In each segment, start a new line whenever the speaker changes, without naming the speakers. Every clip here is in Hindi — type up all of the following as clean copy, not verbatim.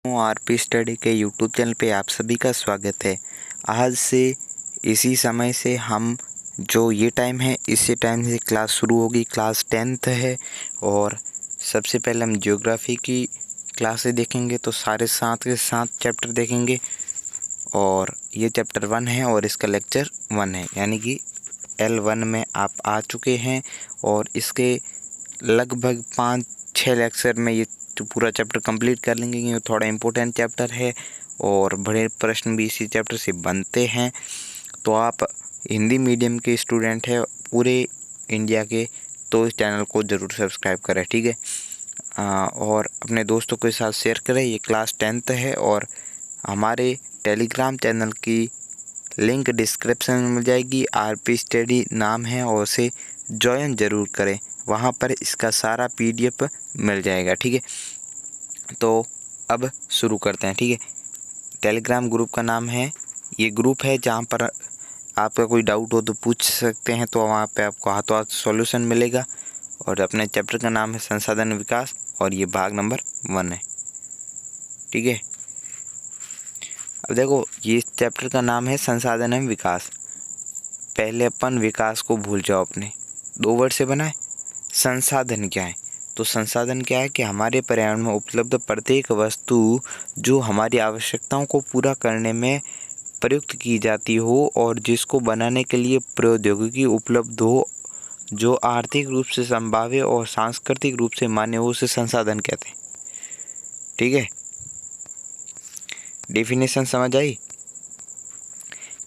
आरपी स्टडी के यूट्यूब चैनल पे आप सभी का स्वागत है। आज से इसी समय से हम जो ये टाइम है इसी टाइम से क्लास शुरू होगी। क्लास 10th है और सबसे पहले हम ज्योग्राफी की क्लासें देखेंगे, तो सारे 7 के 7 चैप्टर देखेंगे और ये चैप्टर 1 है और इसका लेक्चर 1 है, यानी कि L1 में आप आ चुके हैं और इसके लगभग 5-6 लेक्चर में ये पूरा चैप्टर कंप्लीट कर लेंगे। ये थोड़ा इम्पोर्टेंट चैप्टर है और बड़े प्रश्न भी इसी चैप्टर से बनते हैं। तो आप हिंदी मीडियम के स्टूडेंट हैं पूरे इंडिया के, तो इस चैनल को ज़रूर सब्सक्राइब करें, ठीक है। और अपने दोस्तों के साथ शेयर करें। ये क्लास 10th है और हमारे टेलीग्राम चैनल की लिंक डिस्क्रिप्शन में मिल जाएगी। आरपी स्टडी नाम है और उसे ज्वाइन ज़रूर करें, वहाँ पर इसका सारा PDF मिल जाएगा, ठीक है। तो अब शुरू करते हैं, ठीक है। टेलीग्राम ग्रुप का नाम है, ये ग्रुप है जहाँ पर आपका कोई डाउट हो तो पूछ सकते हैं, तो वहाँ पे आपको हाथों हाथ सॉल्यूशन मिलेगा। और अपने चैप्टर का नाम है संसाधन विकास और ये भाग नंबर 1 है, ठीक है। अब देखो, ये चैप्टर का नाम है संसाधन एवं विकास। पहले अपन विकास को भूल जाओ, अपने 2 वर्ड से बना है। संसाधन क्या है? तो संसाधन क्या है कि हमारे पर्यावरण में उपलब्ध प्रत्येक वस्तु जो हमारी आवश्यकताओं को पूरा करने में प्रयुक्त की जाती हो और जिसको बनाने के लिए प्रौद्योगिकी उपलब्ध हो, जो आर्थिक रूप से संभाव्य और सांस्कृतिक रूप से मान्य हो, उसे संसाधन कहते हैं, ठीक है। डेफिनेशन समझ आई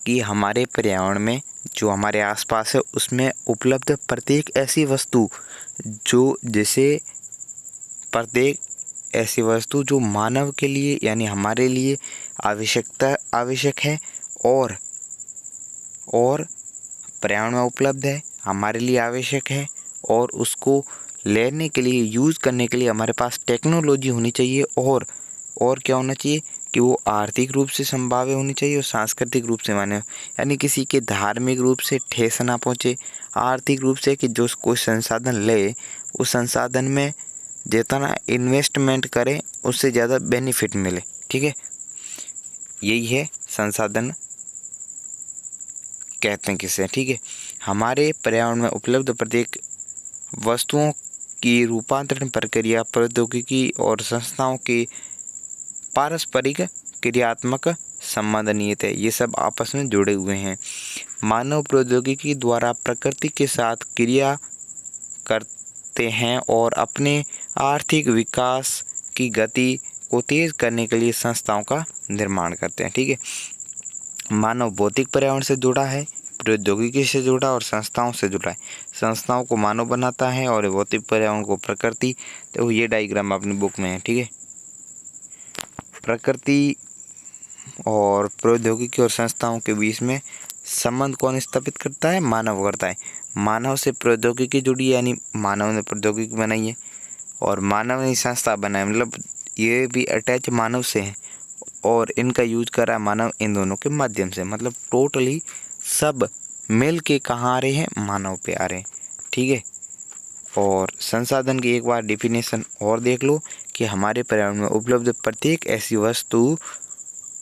कि हमारे पर्यावरण में जो हमारे आसपास है उसमें उपलब्ध प्रत्येक ऐसी वस्तु जो मानव के लिए यानी हमारे लिए आवश्यक है और पर्यावरण में उपलब्ध है, हमारे लिए आवश्यक है और उसको लेने के लिए, यूज़ करने के लिए हमारे पास टेक्नोलॉजी होनी चाहिए और क्या होना चाहिए कि वो आर्थिक रूप से संभाव्य होनी चाहिए और सांस्कृतिक रूप से मान्य, यानी किसी के धार्मिक रूप से ठेस ना पहुँचे, आर्थिक रूप से कि जो कोई संसाधन ले उस संसाधन में जितना इन्वेस्टमेंट करें उससे ज़्यादा बेनिफिट मिले, ठीक है। यही है संसाधन कहते हैं किसे, ठीक है। हमारे पर्यावरण में उपलब्ध प्रत्येक वस्तुओं की रूपांतरण प्रक्रिया प्रौद्योगिकी और संस्थाओं के पारस्परिक क्रियात्मक संबंध निहित है। ये सब आपस में जुड़े हुए हैं। मानव प्रौद्योगिकी द्वारा प्रकृति के साथ क्रिया करते हैं और अपने आर्थिक विकास की गति को तेज करने के लिए संस्थाओं का निर्माण करते हैं, ठीक है। मानव भौतिक पर्यावरण से जुड़ा है, प्रौद्योगिकी से जुड़ा और संस्थाओं से जुड़ा है। संस्थाओं को मानव बनाता है और भौतिक पर्यावरण को प्रकृति। तो ये डायग्राम अपनी बुक में है, ठीक है। प्रकृति और प्रौद्योगिकी और संस्थाओं के बीच में संबंध कौन स्थापित करता है? मानव करता है। मानव से प्रौद्योगिकी जुड़ी है, यानी मानव ने प्रौद्योगिकी बनाई है और मानव ने संस्था बनाई, मतलब ये भी अटैच मानव से है और इनका यूज करा मानव इन दोनों के माध्यम से, मतलब टोटली सब मिल के कहाँ आ रहे हैं? मानव पे आ रहे हैं, ठीक है। और संसाधन की एक बार डेफिनेशन और देख लो कि हमारे पर्यावरण में उपलब्ध प्रत्येक ऐसी वस्तु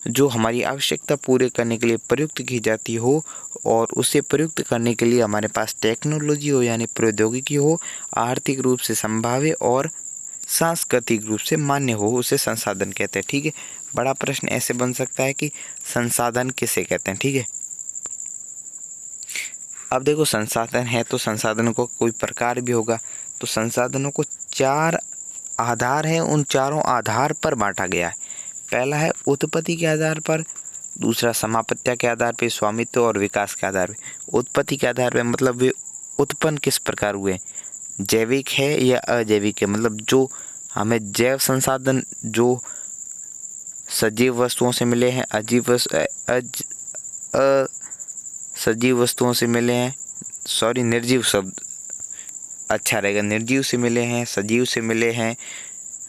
जो हमारी आवश्यकता पूरे करने के लिए प्रयुक्त की जाती हो और उसे प्रयुक्त करने के लिए हमारे पास टेक्नोलॉजी हो यानी प्रौद्योगिकी हो, आर्थिक रूप से संभाव्य और सांस्कृतिक रूप से मान्य हो, उसे संसाधन कहते हैं, ठीक है। बड़ा प्रश्न ऐसे बन सकता है कि संसाधन किसे कहते हैं, ठीक है। अब देखो, संसाधन है तो संसाधनों को कोई प्रकार भी होगा, तो संसाधनों को 4 आधार है, उन चारों आधार पर बांटा गया है। पहला है उत्पत्ति के आधार पर, दूसरा समापत्ति के आधार पर, स्वामित्व और विकास के आधार पर। उत्पत्ति के आधार पर मतलब वे उत्पन्न किस प्रकार हुए, जैविक है या अजैविक है, मतलब जो हमें जैव संसाधन जो सजीव वस्तुओं से मिले हैं, सजीव वस्तुओं से मिले हैं, निर्जीव शब्द अच्छा रहेगा, निर्जीव से मिले हैं, सजीव से मिले हैं,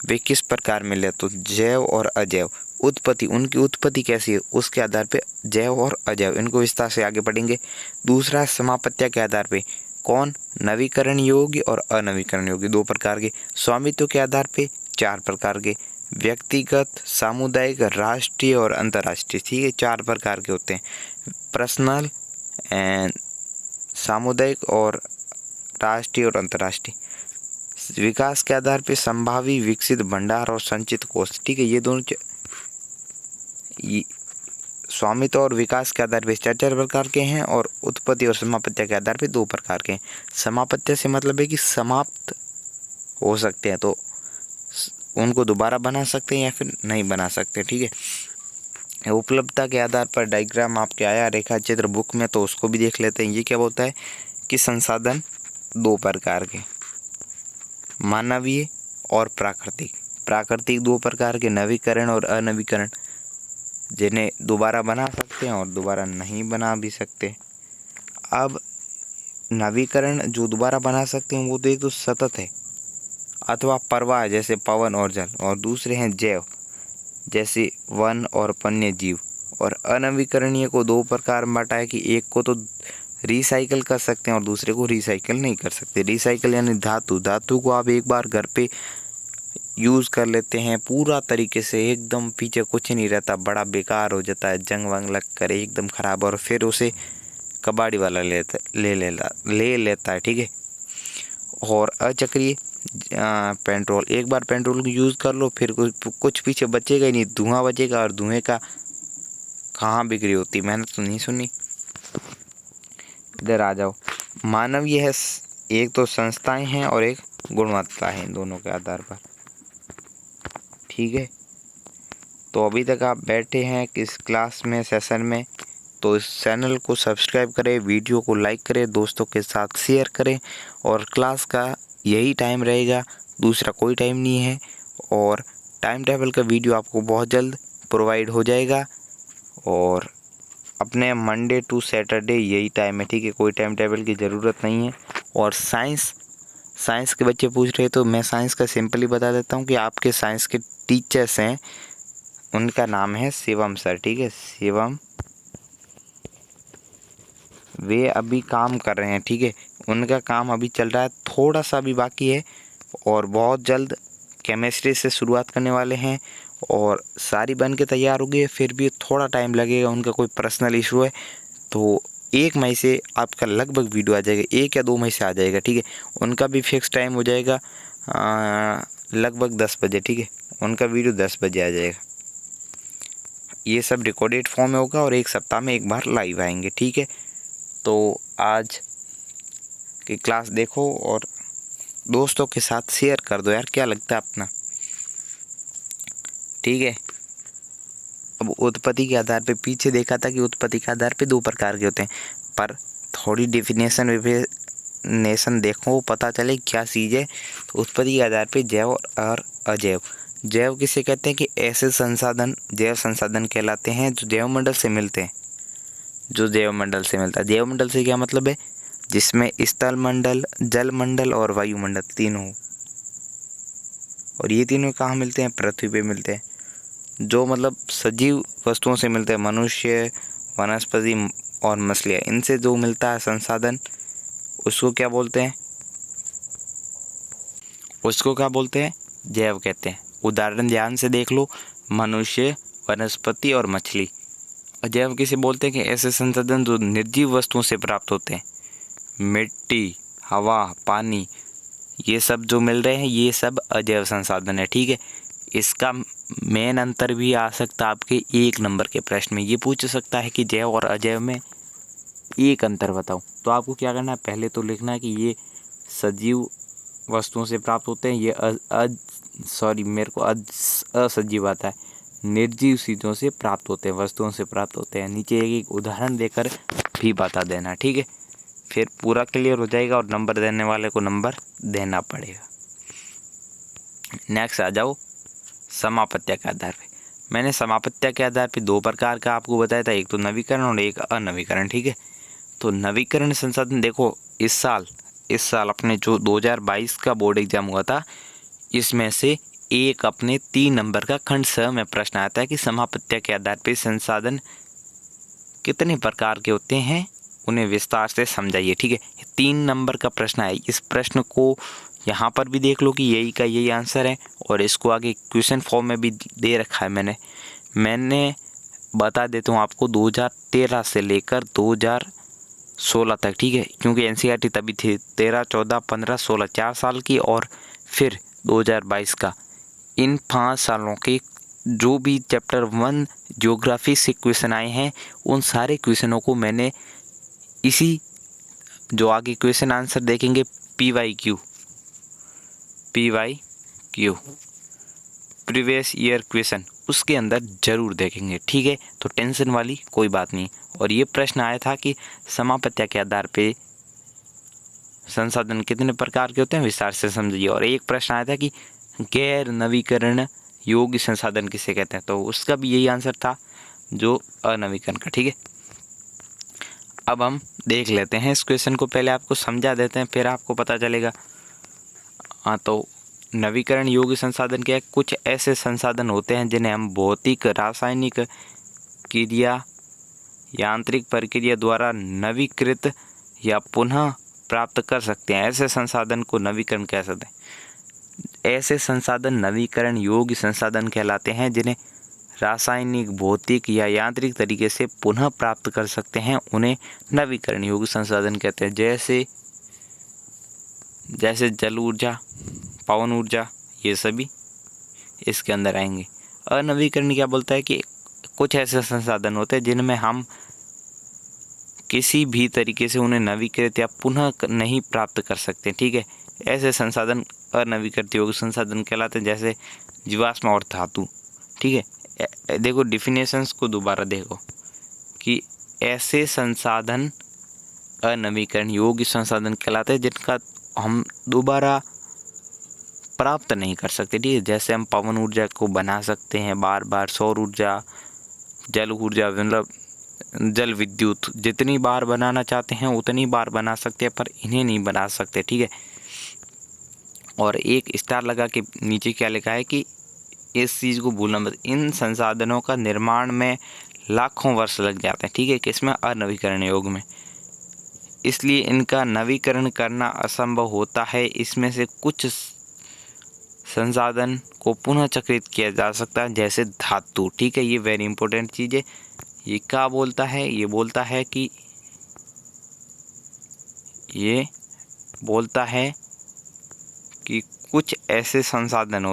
वे किस प्रकार मिले, तो जैव और अजैव। उत्पत्ति, उनकी उत्पत्ति कैसी है उसके आधार पे जैव और अजैव, इनको विस्तार से आगे पढ़ेंगे। दूसरा समापत्ति के आधार पे कौन, नवीकरण योग्य और अनवीकरण योग्य, 2 प्रकार के। स्वामित्व के आधार पे 4 प्रकार के, व्यक्तिगत, सामुदायिक, राष्ट्रीय और अंतर्राष्ट्रीय। ठीक है, 4 प्रकार के होते हैं, पर्सनल एंड सामुदायिक और राष्ट्रीय और अंतर्राष्ट्रीय। विकास के आधार पर संभावी विकसित भंडार और संचित कोष। ठीक है, ये दोनों स्वामित्व और विकास के आधार पर 4 प्रकार के हैं और उत्पत्ति और समाप्ति के आधार पर 2 प्रकार के हैं। समाप्ति से मतलब है कि समाप्त हो सकते हैं, तो उनको दोबारा बना सकते हैं या फिर नहीं बना सकते। ठीक है, उपलब्धता के आधार पर डायग्राम आपके आया रेखा चित्र बुक में, तो उसको भी देख लेते हैं। ये क्या बोलता है कि संसाधन 2 प्रकार के, मानवीय और प्राकृतिक। प्राकृतिक 2 प्रकार के, नवीकरण और अनवीकरण, जिन्हें दोबारा बना सकते हैं और दोबारा नहीं बना भी सकते। अब नवीकरण जो दोबारा बना सकते हैं वो तो एक तो सतत है अथवा प्रवाह जैसे पवन और जल, और दूसरे हैं जैव जैसे वन और वन्य जीव। और अनवीकरणीय को 2 प्रकार में बांटा है कि एक को तो रिसाइकल कर सकते हैं और दूसरे को रिसाइकल नहीं कर सकते। रिसाइकल यानी धातु को आप एक बार घर पे यूज़ कर लेते हैं पूरा तरीके से, एकदम पीछे कुछ नहीं रहता, बड़ा बेकार हो जाता है, जंग वंग लग कर एकदम ख़राब, और फिर उसे कबाड़ी वाला ले लेता है। ठीक है, और अचक्रीय पेट्रोल, एक बार पेट्रोल को यूज़ कर लो फिर कुछ पीछे बचेगा ही नहीं, धुआं बचेगा, और धुएं का कहाँ बिक्री होती, मैंने तो नहीं सुनी। इधर आ जाओ, मानवीय है, एक तो संस्थाएं हैं और एक गुणवत्ता है, दोनों के आधार पर। ठीक है, तो अभी तक आप बैठे हैं किस क्लास में, सेशन में, तो इस चैनल को सब्सक्राइब करें, वीडियो को लाइक करें, दोस्तों के साथ शेयर करें, और क्लास का यही टाइम रहेगा, दूसरा कोई टाइम नहीं है, और टाइम टेबल का वीडियो आपको बहुत जल्द प्रोवाइड हो जाएगा, और अपने मंडे टू सैटरडे यही टाइम है। ठीक है, कोई टाइम टेबल की ज़रूरत नहीं है। और साइंस के बच्चे पूछ रहे, तो मैं साइंस का सिंपली बता देता हूँ कि आपके साइंस के टीचर्स हैं, उनका नाम है शिवम सर। ठीक है, शिवम, वे अभी काम कर रहे हैं। ठीक है, उनका काम अभी चल रहा है, थोड़ा सा भी बाकी है, और बहुत जल्द केमिस्ट्री से शुरुआत करने वाले हैं, और सारी बन के तैयार हो गई, फिर भी थोड़ा टाइम लगेगा, उनका कोई पर्सनल इशू है, तो 1 मई से आपका लगभग वीडियो आ जाएगा, 1 या 2 मई से आ जाएगा। ठीक है, उनका भी फिक्स टाइम हो जाएगा लगभग 10 बजे। ठीक है, उनका वीडियो 10 बजे आ जाएगा। ये सब रिकॉर्डेड फॉर्म में होगा, और 1 सप्ताह में 1 बार लाइव आएंगे। ठीक है, तो आज की क्लास देखो और दोस्तों के साथ शेयर कर दो यार, क्या लगता है अपना। ठीक है, अब उत्पत्ति के आधार पे पीछे देखा था कि उत्पत्ति के आधार पे 2 प्रकार के होते हैं, पर थोड़ी डेफिनेशन देखो, पता चले क्या चीज़ है। तो उत्पत्ति के आधार पे जैव और अजैव। जैव किसे कहते हैं कि ऐसे संसाधन जैव संसाधन कहलाते हैं जो जैवमंडल से मिलते हैं, जो जैवमंडल से मिलता है। जैवमंडल से क्या मतलब है, जिसमें स्थल मंडल, जल मंडल और वायुमंडल तीनों, और ये तीनों कहाँ मिलते हैं, पृथ्वी पे मिलते हैं। जो मतलब सजीव वस्तुओं से मिलते हैं, मनुष्य, वनस्पति और मछलियाँ, इनसे जो मिलता है संसाधन, उसको क्या बोलते हैं, उसको क्या बोलते हैं, जैव कहते हैं। उदाहरण ध्यान से देख लो, मनुष्य, वनस्पति और मछली। अजैव किसे बोलते हैं कि ऐसे संसाधन जो निर्जीव वस्तुओं से प्राप्त होते हैं, मिट्टी, हवा, पानी, ये सब जो मिल रहे हैं, ये सब अजैव संसाधन है। ठीक है, इसका मेन अंतर भी आ सकता है आपके 1 नंबर के प्रश्न में, ये पूछ सकता है कि जैव और अजैव में एक अंतर बताओ। तो आपको क्या करना है, पहले तो लिखना है कि ये सजीव वस्तुओं से प्राप्त होते हैं, ये असजीव आता है, निर्जीव चीज़ों से प्राप्त होते हैं, वस्तुओं से प्राप्त होते हैं। नीचे एक उदाहरण देकर भी बता देना। ठीक है, फिर पूरा क्लियर हो जाएगा, और नंबर देने वाले को नंबर देना पड़ेगा। नेक्स्ट आ जाओ, समापत्य के आधार पे। मैंने समापत्य के आधार पे 2 प्रकार का आपको बताया था, एक तो नवीकरण और एक अनवीकरण। ठीक है, तो नवीकरण संसाधन देखो, इस साल अपने जो 2022 का बोर्ड एग्जाम हुआ था, इसमें से एक अपने 3 नंबर का खंड 6 में प्रश्न आता है कि समापत्य के आधार पर संसाधन कितने प्रकार के होते हैं, उन्हें विस्तार से समझाइए। ठीक है, 3 नंबर का प्रश्न है। इस प्रश्न को यहाँ पर भी देख लो कि यही का यही आंसर है, और इसको आगे क्वेश्चन फॉर्म में भी दे रखा है मैंने बता देता हूँ आपको 2013 से लेकर 2016 तक, ठीक है, क्योंकि एनसीईआरटी तभी थी 13, 14, 15, 16 4 साल की, और फिर 2022 का। इन 5 सालों के जो भी चैप्टर 1 ज्योग्राफी से क्वेश्चन आए हैं, उन सारे क्वेश्चनों को मैंने इसी जो आगे क्वेश्चन आंसर देखेंगे PYQ प्रीवियस ईयर क्वेश्चन, उसके अंदर जरूर देखेंगे, ठीक है। तो टेंशन वाली कोई बात नहीं। और ये प्रश्न आया था कि समापत्या के आधार पे संसाधन कितने प्रकार के होते हैं, विस्तार से समझिए। और एक प्रश्न आया था कि गैर नवीकरण योग्य संसाधन किसे कहते हैं, तो उसका भी यही आंसर था जो अनवीकरण का, ठीक है। अब हम देख लेते हैं इस क्वेश्चन को, पहले आपको समझा देते हैं फिर आपको पता चलेगा। हाँ, तो नवीकरण योग्य संसाधन क्या है? कुछ ऐसे संसाधन होते हैं जिन्हें हम भौतिक, रासायनिक क्रिया, यांत्रिक प्रक्रिया द्वारा नवीकृत या पुनः प्राप्त कर सकते हैं। ऐसे संसाधन को नवीकरण कह सकते हैं। ऐसे संसाधन नवीकरण योग्य संसाधन कहलाते हैं जिन्हें रासायनिक, भौतिक या यांत्रिक तरीके से पुनः प्राप्त कर सकते हैं, उन्हें नवीकरण योग्य संसाधन कहते हैं। जैसे जल ऊर्जा, पवन ऊर्जा, ये सभी इसके अंदर आएंगे। अनवीकरण क्या बोलता है कि कुछ ऐसे संसाधन होते हैं जिनमें हम किसी भी तरीके से उन्हें नवीकृत या पुनः नहीं प्राप्त कर सकते, ठीक है। ऐसे संसाधन अनवीकृत योग्य संसाधन कहलाते हैं, जैसे जीवाश्म और धातु, ठीक है। देखो डिफिनेशंस को दोबारा देखो कि ऐसे संसाधन अनवीकरण योग्य संसाधन कहलाते हैं जिनका हम दोबारा प्राप्त नहीं कर सकते, ठीक है। जैसे हम पवन ऊर्जा को बना सकते हैं बार बार, सौर ऊर्जा, जल ऊर्जा, मतलब जल विद्युत जितनी बार बनाना चाहते हैं उतनी बार बना सकते हैं, पर इन्हें नहीं बना सकते, ठीक है। और एक स्टार लगा के नीचे क्या लिखा है कि इस चीज़ को भूलना मत, इन संसाधनों का निर्माण में लाखों वर्ष लग जाते हैं, ठीक है, किसमें? अनवीकरण योग्य में। इसलिए इनका नवीकरण करना असंभव होता है। इसमें से कुछ संसाधन को पुनः चक्रित किया जा सकता है, जैसे धातु, ठीक है। ये वेरी इंपॉर्टेंट चीज़ है। ये क्या बोलता है? ये बोलता है कि कुछ ऐसे संसाधन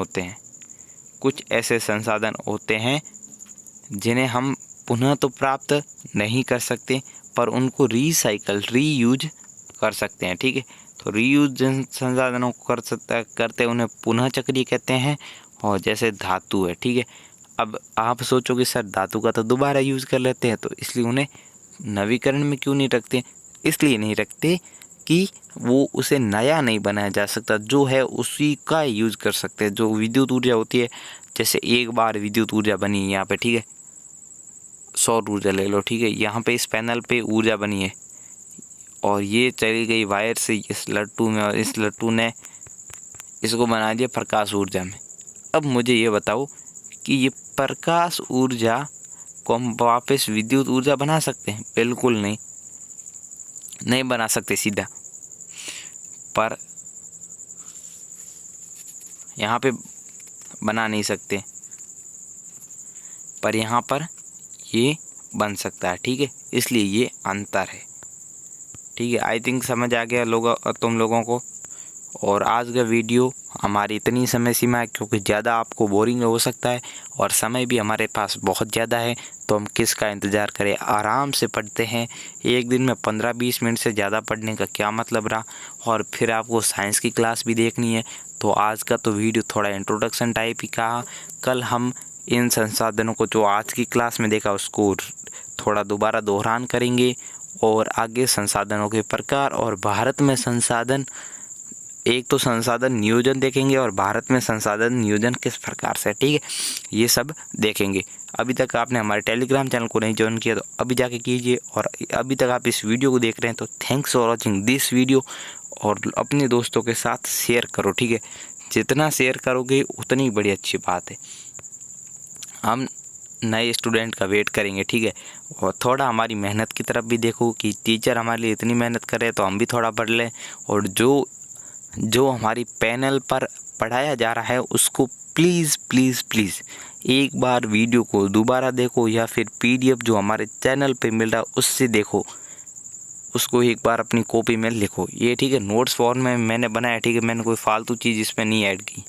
होते हैं जिन्हें हम पुनः तो प्राप्त नहीं कर सकते, पर उनको रीयूज कर सकते हैं, ठीक है। तो रीयूज जिन संसाधनों को करते हैं उन्हें पुनः चक्रीय कहते हैं, और जैसे धातु है, ठीक है। अब आप सोचोगे सर धातु का तो दोबारा यूज़ कर लेते हैं, तो इसलिए उन्हें नवीकरण में क्यों नहीं रखते? इसलिए नहीं रखते कि वो उसे नया नहीं बनाया जा सकता, जो है उसी का यूज़ कर सकते हैं। जो विद्युत ऊर्जा होती है, जैसे एक बार विद्युत ऊर्जा बनी है यहाँ पे, ठीक है, सौर ऊर्जा ले लो, ठीक है। यहाँ पे इस पैनल पे ऊर्जा बनी है और ये चली गई वायर से इस लट्टू में, और इस लट्टू ने इसको बना दिया प्रकाश ऊर्जा में। अब मुझे ये बताओ कि ये प्रकाश ऊर्जा को हम वापस विद्युत ऊर्जा बना सकते हैं? बिल्कुल नहीं बना सकते सीधा, पर यहाँ पे बना नहीं सकते, पर यहाँ पर ये बन सकता है, ठीक है। इसलिए ये अंतर है, ठीक है। आई थिंक समझ आ गया तुम लोगों को। और आज का वीडियो हमारी इतनी समय सीमा है, क्योंकि ज़्यादा आपको बोरिंग हो सकता है और समय भी हमारे पास बहुत ज़्यादा है, तो हम किसका इंतज़ार करें, आराम से पढ़ते हैं। एक दिन में 15-20 मिनट से ज़्यादा पढ़ने का क्या मतलब रहा। और फिर आपको साइंस की क्लास भी देखनी है, तो आज का तो वीडियो थोड़ा इंट्रोडक्शन टाइप ही कहा। कल हम इन संसाधनों को जो आज की क्लास में देखा उसको थोड़ा दोबारा दोहरान करेंगे, और आगे संसाधनों के प्रकार और भारत में संसाधन, एक तो संसाधन नियोजन देखेंगे और भारत में संसाधन नियोजन किस प्रकार से, ठीक है, ये सब देखेंगे। अभी तक आपने हमारे टेलीग्राम चैनल को नहीं ज्वाइन किया तो अभी जाके कीजिए, और अभी तक आप इस वीडियो को देख रहे हैं तो thanks for watching this video, और अपने दोस्तों के साथ शेयर करो, ठीक है। जितना शेयर करोगे उतनी बड़ी अच्छी बात है। हम नए स्टूडेंट का वेट करेंगे, ठीक है। और थोड़ा हमारी मेहनत की तरफ भी देखो कि टीचर हमारे लिए इतनी मेहनत करे तो हम भी थोड़ा पढ़ लें, और जो जो हमारी पैनल पर पढ़ाया जा रहा है उसको प्लीज़ प्लीज़ प्लीज़ एक बार वीडियो को दोबारा देखो, या फिर PDF जो हमारे चैनल पे मिल रहा है उससे देखो, उसको एक बार अपनी कॉपी में लिखो। ये ठीक है, नोट्स फॉर्म में मैंने बनाया, ठीक है, मैंने कोई फालतू चीज़ इसमें नहीं ऐड की।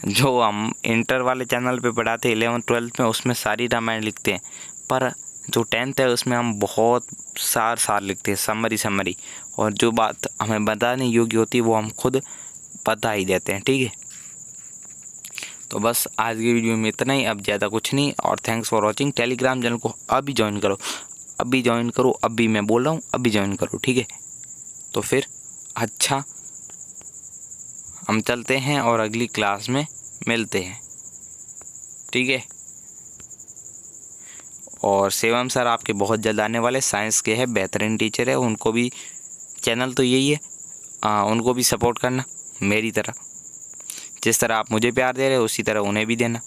जो हम इंटर वाले चैनल पे पढ़ाते हैं 11th 12th में, उसमें सारी रामायण लिखते हैं, पर जो 10th है उसमें हम बहुत सार लिखते हैं, समरी, और जो बात हमें बताने योग्य होती है वो हम खुद बता ही देते हैं, ठीक है। तो बस आज की वीडियो में इतना ही, अब ज़्यादा कुछ नहीं। और thanks for watching. Telegram channel को अभी ज्वाइन करो, अभी मैं बोल रहा हूँ, अभी ज्वाइन करो, ठीक है। तो फिर अच्छा, हम चलते हैं और अगली क्लास में मिलते हैं, ठीक है। और शिवम सर आपके बहुत जल्द आने वाले, साइंस के हैं, बेहतरीन टीचर है, उनको भी चैनल तो यही है, उनको भी सपोर्ट करना मेरी तरह। जिस तरह आप मुझे प्यार दे रहे हो उसी तरह उन्हें भी देना।